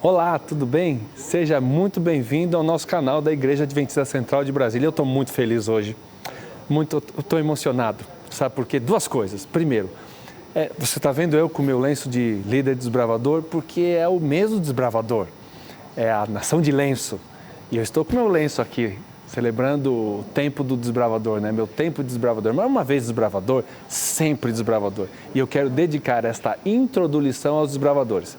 Olá, tudo bem? Seja muito bem-vindo ao nosso canal da Igreja Adventista Central de Brasília. Eu estou muito feliz hoje, estou emocionado, sabe por quê? Duas coisas. Primeiro, você está vendo eu com o meu lenço de líder desbravador, porque é o mesmo desbravador, é a nação de lenço. E eu estou com o meu lenço aqui, celebrando o tempo do desbravador, né? Meu tempo de desbravador. Mas uma vez desbravador, sempre desbravador. E eu quero dedicar esta introdução aos desbravadores.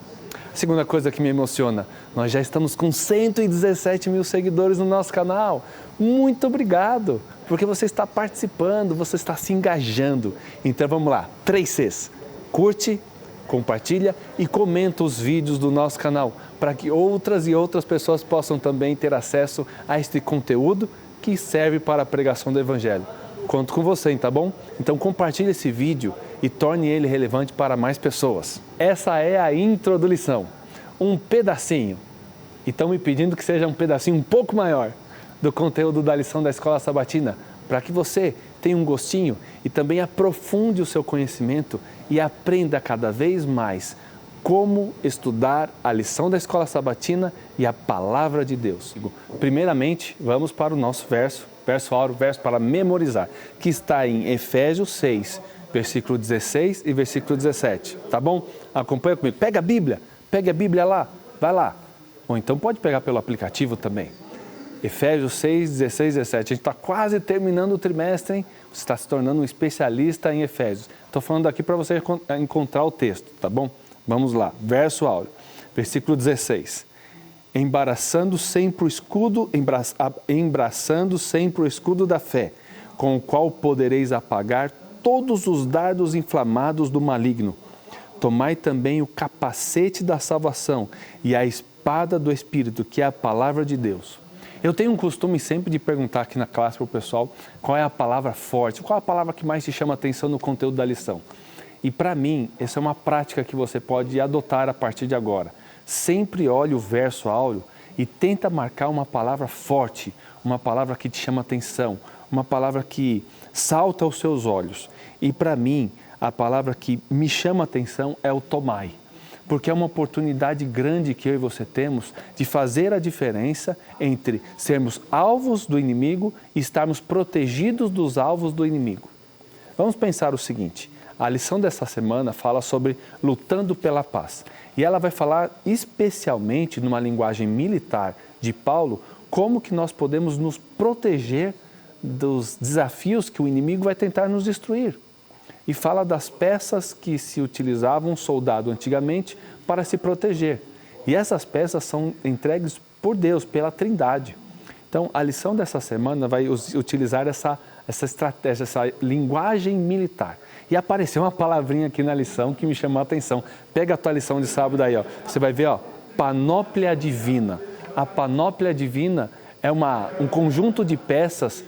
A segunda coisa que me emociona, nós já estamos com 117 mil seguidores no nosso canal. Muito obrigado, porque você está participando, você está se engajando. Então vamos lá, 3 Cs. Curte, compartilha e comenta os vídeos do nosso canal, para que outras e outras pessoas possam também ter acesso a este conteúdo que serve para a pregação do Evangelho. Conto com você, tá bom? Então compartilhe esse vídeo e torne ele relevante para mais pessoas. Essa é a introdução, um pedacinho. E estão me pedindo que seja um pedacinho um pouco maior do conteúdo da lição da Escola Sabatina, para que você tenha um gostinho e também aprofunde o seu conhecimento e aprenda cada vez mais como estudar a lição da Escola Sabatina e a Palavra de Deus. Primeiramente, vamos para o nosso verso áureo, verso para memorizar, que está em Efésios 6, versículo 16 e versículo 17, tá bom? Acompanha comigo. Pega a Bíblia lá, vai lá. Ou então pode pegar pelo aplicativo também. Efésios 6, 16 e 17. A gente está quase terminando o trimestre, hein? Você está se tornando um especialista em Efésios. Estou falando aqui para você encontrar o texto, tá bom? Vamos lá, verso áureo, versículo 16. Embraçando sempre o escudo da fé, com o qual podereis apagar todos os dardos inflamados do maligno. Tomai também o capacete da salvação e a espada do Espírito, que é a palavra de Deus. Eu tenho um costume sempre de perguntar aqui na classe para o pessoal qual é a palavra forte, qual é a palavra que mais te chama a atenção no conteúdo da lição. E para mim, essa é uma prática que você pode adotar a partir de agora. Sempre olhe o verso áureo e tenta marcar uma palavra forte, uma palavra que te chama atenção, uma palavra que salta aos seus olhos. E para mim, a palavra que me chama atenção é o tomai, porque é uma oportunidade grande que eu e você temos de fazer a diferença entre sermos alvos do inimigo e estarmos protegidos dos alvos do inimigo. Vamos pensar o seguinte. A lição dessa semana fala sobre lutando pela paz. E ela vai falar especialmente numa linguagem militar de Paulo, como que nós podemos nos proteger dos desafios que o inimigo vai tentar nos destruir. E fala das peças que se utilizava um soldado antigamente para se proteger. E essas peças são entregues por Deus, pela Trindade. Então, a lição dessa semana vai utilizar essa estratégia, essa linguagem militar. E apareceu uma palavrinha aqui na lição que me chamou a atenção. Pega a tua lição de sábado aí, ó. Você vai ver, ó, panóplia divina. A panóplia divina é um conjunto de peças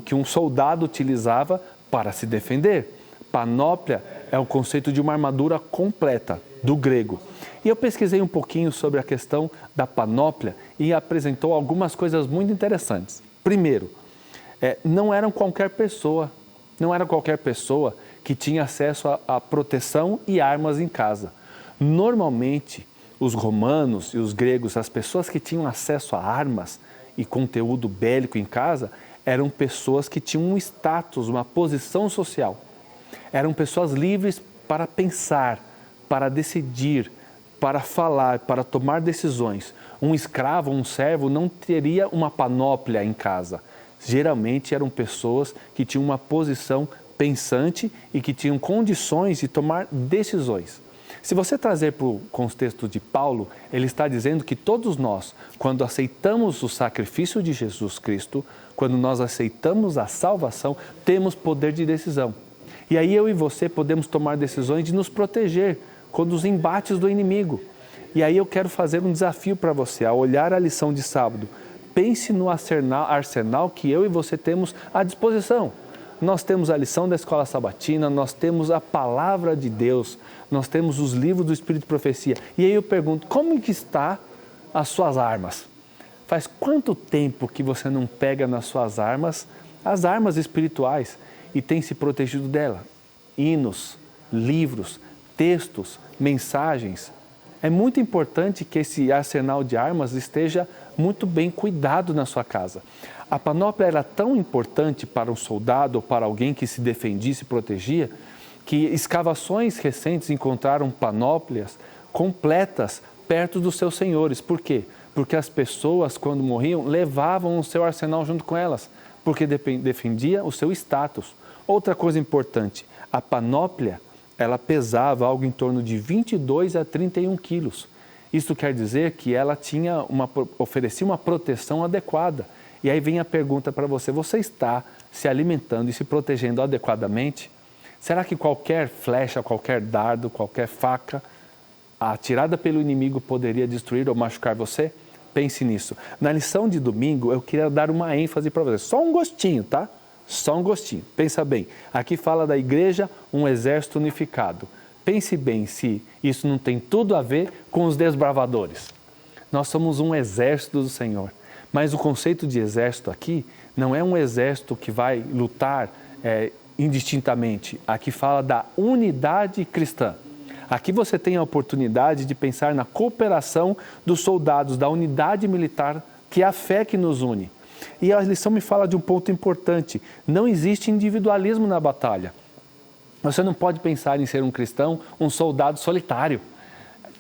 que um soldado utilizava para se defender. Panóplia é o conceito de uma armadura completa, do grego. E eu pesquisei um pouquinho sobre a questão da panóplia e apresentou algumas coisas muito interessantes. Primeiro, não era qualquer pessoa que tinha acesso a proteção e armas em casa. Normalmente, os romanos e os gregos, as pessoas que tinham acesso a armas e conteúdo bélico em casa, eram pessoas que tinham um status, uma posição social. Eram pessoas livres para pensar, para decidir, para falar, para tomar decisões. Um escravo, um servo não teria uma panóplia em casa. Geralmente eram pessoas que tinham uma posição pensante e que tinham condições de tomar decisões. Se você trazer para o contexto de Paulo, ele está dizendo que todos nós, quando aceitamos o sacrifício de Jesus Cristo, quando nós aceitamos a salvação, temos poder de decisão. E aí eu e você podemos tomar decisões de nos proteger contra os embates do inimigo. E aí eu quero fazer um desafio para você, ao olhar a lição de sábado. Pense no arsenal que eu e você temos à disposição. Nós temos a lição da Escola Sabatina, nós temos a Palavra de Deus, nós temos os livros do Espírito de Profecia. E aí eu pergunto, como que está as suas armas? Faz quanto tempo que você não pega nas suas armas, as armas espirituais, e tem se protegido dela? Hinos, livros, textos, mensagens. É muito importante que esse arsenal de armas esteja muito bem cuidado na sua casa. A panóplia era tão importante para um soldado ou para alguém que se defendia e se protegia, que escavações recentes encontraram panóplias completas perto dos seus senhores. Por quê? Porque as pessoas, quando morriam, levavam o seu arsenal junto com elas, porque defendia o seu status. Outra coisa importante, a panóplia, ela pesava algo em torno de 22 a 31 quilos. Isso quer dizer que ela oferecia uma proteção adequada. E aí vem a pergunta para você, você está se alimentando e se protegendo adequadamente? Será que qualquer flecha, qualquer dardo, qualquer faca atirada pelo inimigo poderia destruir ou machucar você? Pense nisso. Na lição de domingo, eu queria dar uma ênfase para você. Só um gostinho, tá? Só um gostinho. Pensa bem. Aqui fala da igreja, um exército unificado. Pense bem se isso não tem tudo a ver com os desbravadores. Nós somos um exército do Senhor. Mas o conceito de exército aqui não é um exército que vai lutar indistintamente. Aqui fala da unidade cristã. Aqui você tem a oportunidade de pensar na cooperação dos soldados, da unidade militar, que é a fé que nos une. E a lição me fala de um ponto importante. Não existe individualismo na batalha. Você não pode pensar em ser um cristão, um soldado solitário.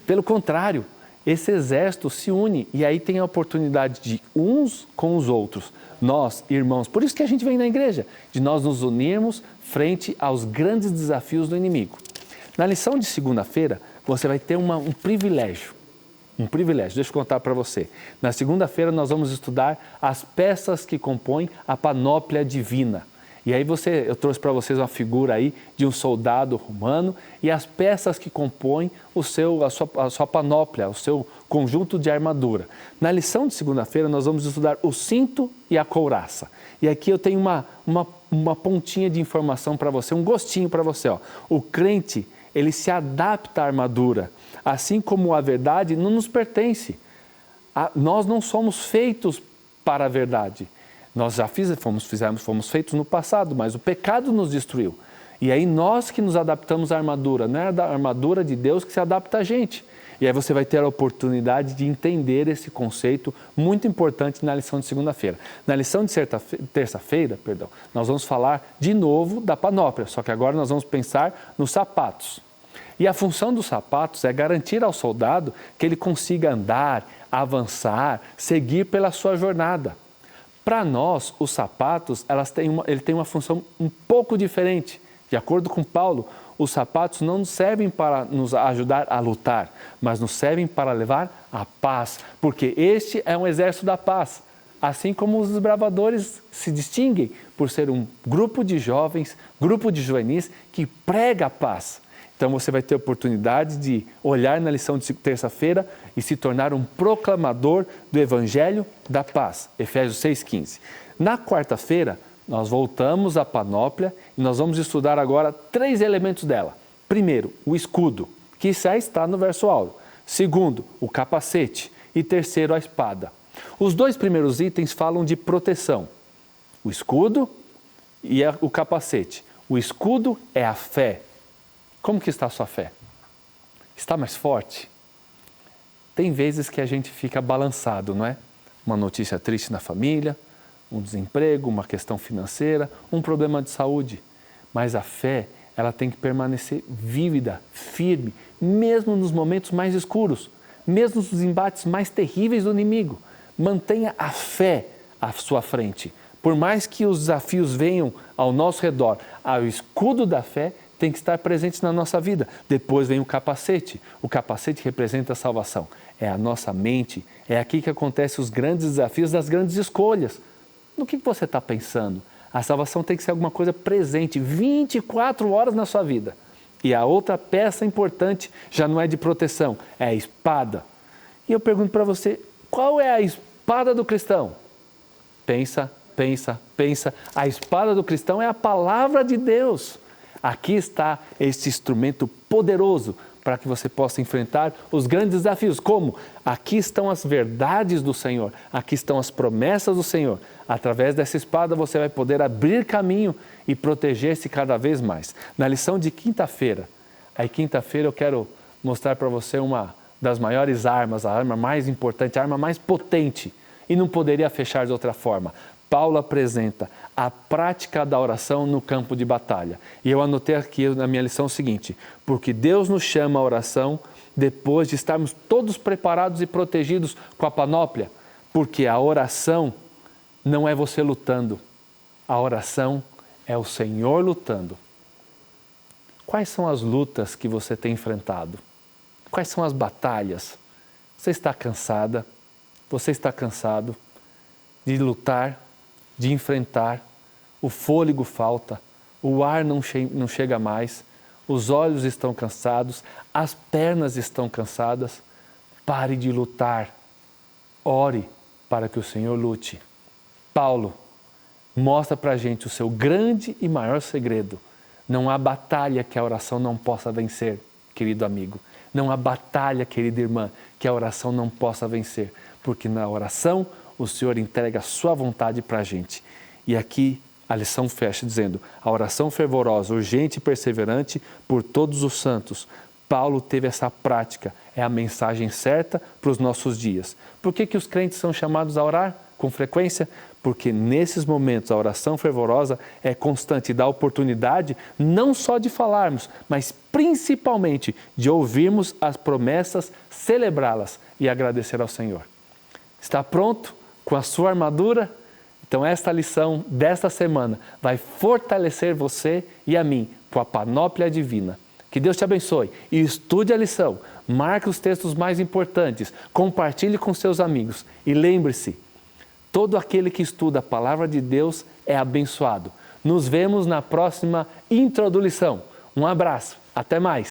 Pelo contrário, esse exército se une e aí tem a oportunidade de uns com os outros. Nós, irmãos, por isso que a gente vem na igreja, de nós nos unirmos frente aos grandes desafios do inimigo. Na lição de segunda-feira, você vai ter um privilégio. Um privilégio, deixa eu contar para você. Na segunda-feira nós vamos estudar as peças que compõem a panóplia divina. E aí eu trouxe para vocês uma figura aí de um soldado romano e as peças que compõem a sua panóplia, o seu conjunto de armadura. Na lição de segunda-feira nós vamos estudar o cinto e a couraça. E aqui eu tenho uma pontinha de informação para você, um gostinho para você. Ó. O crente, ele se adapta à armadura, assim como a verdade não nos pertence. Nós não somos feitos para a verdade. Nós já fomos feitos no passado, mas o pecado nos destruiu. E aí nós que nos adaptamos à armadura, não é da armadura de Deus que se adapta a gente. E aí você vai ter a oportunidade de entender esse conceito muito importante na lição de segunda-feira. Na lição de terça-feira, nós vamos falar de novo da panóplia, só que agora nós vamos pensar nos sapatos. E a função dos sapatos é garantir ao soldado que ele consiga andar, avançar, seguir pela sua jornada. Para nós, os sapatos, ele tem uma função um pouco diferente. De acordo com Paulo, os sapatos não servem para nos ajudar a lutar, mas nos servem para levar a paz, porque este é um exército da paz. Assim como os desbravadores se distinguem por ser um grupo de jovens, grupo de juvenis que prega a paz. Então você vai ter a oportunidade de olhar na lição de terça-feira e se tornar um proclamador do Evangelho da Paz, Efésios 6,15. Na quarta-feira, nós voltamos à panóplia e nós vamos estudar agora 3 elementos dela. Primeiro, o escudo, que já está no verso áureo. Segundo, o capacete. E terceiro, a espada. Os 2 primeiros itens falam de proteção. O escudo e o capacete. O escudo é a fé. Como que está a sua fé? Está mais forte? Tem vezes que a gente fica balançado, não é? Uma notícia triste na família, um desemprego, uma questão financeira, um problema de saúde. Mas a fé, ela tem que permanecer vívida, firme, mesmo nos momentos mais escuros, mesmo nos embates mais terríveis do inimigo. Mantenha a fé à sua frente. Por mais que os desafios venham ao nosso redor, o escudo da fé tem que estar presente na nossa vida. Depois vem o capacete. O capacete representa a salvação. É a nossa mente. É aqui que acontecem os grandes desafios das grandes escolhas. No que você está pensando? A salvação tem que ser alguma coisa presente, 24 horas na sua vida. E a outra peça importante já não é de proteção, é a espada. E eu pergunto para você, qual é a espada do cristão? Pensa. A espada do cristão é a palavra de Deus. Aqui está este instrumento poderoso para que você possa enfrentar os grandes desafios. Como? Aqui estão as verdades do Senhor, aqui estão as promessas do Senhor. Através dessa espada você vai poder abrir caminho e proteger-se cada vez mais. Na lição de quinta-feira, eu quero mostrar para você uma das maiores armas, a arma mais importante, a arma mais potente, e não poderia fechar de outra forma. Paulo apresenta a prática da oração no campo de batalha. E eu anotei aqui na minha lição o seguinte: porque Deus nos chama à oração depois de estarmos todos preparados e protegidos com a panóplia, porque a oração não é você lutando, a oração é o Senhor lutando. Quais são as lutas que você tem enfrentado? Quais são as batalhas? Você está cansada? Você está cansado de lutar, de enfrentar? O fôlego falta, o ar não chega mais, os olhos estão cansados, as pernas estão cansadas. Pare de lutar. Ore para que o Senhor lute. Paulo mostra para a gente o seu grande e maior segredo. Não há batalha que a oração não possa vencer, querido amigo. Não há batalha, querida irmã, que a oração não possa vencer. Porque na oração o Senhor entrega a sua vontade para a gente. E aqui a lição fecha dizendo: a oração fervorosa, urgente e perseverante por todos os santos. Paulo teve essa prática, é a mensagem certa para os nossos dias. Por que os crentes são chamados a orar com frequência? Porque nesses momentos a oração fervorosa é constante e dá oportunidade não só de falarmos, mas principalmente de ouvirmos as promessas, celebrá-las e agradecer ao Senhor. Está pronto com a sua armadura? Então esta lição desta semana vai fortalecer você e a mim com a panóplia divina. Que Deus te abençoe e estude a lição, marque os textos mais importantes, compartilhe com seus amigos e lembre-se, todo aquele que estuda a palavra de Deus é abençoado. Nos vemos na próxima introdução. Um abraço, até mais!